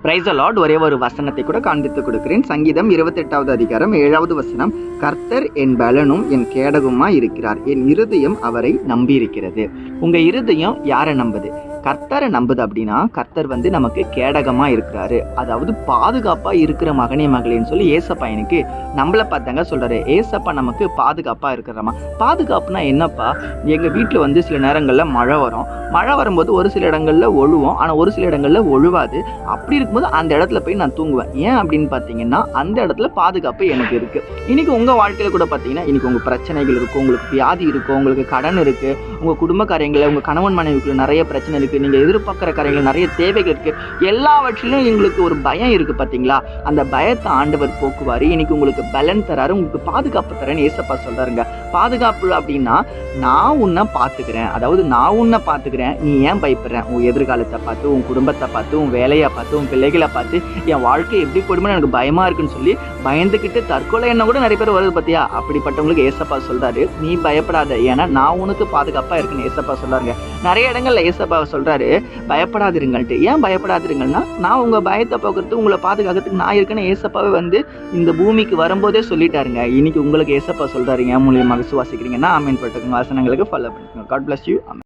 Praise the Lord. ஒரே ஒரு வசனத்தை கூட காண்பித்து கொடுக்கிறேன். சங்கீதம் 28வது அதிகாரம் 7வது வசனம். கர்த்தர் என் பலனும் என் கேடகுமா இருக்கிறார், என் இருதயம் அவரை நம்பி இருக்கிறது. உங்க இருதயம் யாரை நம்புது? கர்த்தரை நம்புது. அப்படின்னா கர்த்தர் நமக்கு கேடகமா இருக்கிறாரு, அதாவது பாதுகாப்பா இருக்கிற மகனே மகளேன்னு சொல்லி ஏசப்பா எனக்கு நம்மளை பார்த்தாங்க சொல்றாரு. ஏசப்பா நமக்கு பாதுகாப்பா இருக்கிறாமா. பாதுகாப்புனா என்னப்பா? எங்க வீட்டுல சில நேரங்கள்ல மழை வரும். மழை வரும்போது ஒரு சில இடங்கள்ல ஒழுவோம், ஆனா ஒரு சில இடங்கள்ல ஒழுவாது. அப்படி இருக்கும்போது அந்த இடத்துல போய் நான் தூங்குவேன். ஏன் அப்படின்னு பாத்தீங்கன்னா அந்த இடத்துல பாதுகாப்பு எனக்கு இருக்கு. இன்னைக்கு உங்க வாழ்க்கையில கூட பாத்தீங்கன்னா இன்னைக்கு உங்க பிரச்சனைகள் இருக்கும், உங்களுக்கு வியாதி இருக்கும், உங்களுக்கு கடன் இருக்கு, உங்க குடும்ப காரியங்கள்ல உங்க கணவன் மனைவிக்குள்ள நிறைய பிரச்சனை இருக்கு, நீங்க எதிர்பார்க்கிற காரியங்கள் நிறைய தேவைகள் இருக்கு. எல்லாவற்றிலும் எங்களுக்கு ஒரு பயம் இருக்கு பாத்தீங்களா? அந்த பயத்தை ஆண்டவர் போக்குவாரு. இன்னைக்கு உங்களுக்கு பலன் தராரு, உங்களுக்கு பாதுகாப்பு தரேன்னு ஏசப்பா சொல்றாருங்க. பாதுகாப்பு அப்படின்னா நான் உன்னை பாத்துக்கிறேன், அதாவது நான் உன்னை பாத்துக்கிறேன், நீ ஏன் பயப்படுற? உன் எதிர்காலத்தை பார்த்து, உன் குடும்பத்தை பார்த்து, உன் வேலையை பார்த்து, உன் பிள்ளைகளை பார்த்து என் வாழ்க்கை எப்படி போடுமோ எனக்கு பயமா இருக்குன்னு சொல்லி பயந்துக்கிட்டு தற்கொலை என்ன கூட நிறைய பேர் வருது பார்த்தியா? அப்படிப்பட்டவங்களுக்கு ஏசப்பா சொல்றாரு, நீ பயப்படாத, ஏன்னா நான் உனக்கு பாதுகாப்பா இருக்குன்னு ஏசப்பா சொல்றாருங்க. நிறைய இடங்கள்ல ஏசப்பா சொல்றாரு பயப்படாதிருங்கள்ட்டு. ஏன் பயப்படாதிருங்கன்னா நான் உங்க பயத்தை போக்குறதுக்கு, உங்களை பாதுகாக்கிறதுக்கு நான் இருக்கேன்னு ஏசப்பாவே இந்த பூமிக்கு வரும்போதே சொல்லிட்டாருங்க. இன்னைக்கு உங்களுக்கு ஏசப்பா சொல்றாரு, என் மூலியமாக விசுவாசிக்கிறீங்கன்னா ஆமீன் போட்டுக்கோங்க. வசனங்களுக்கு ஃபாலோ பண்ணிக்கோங்க. God bless you.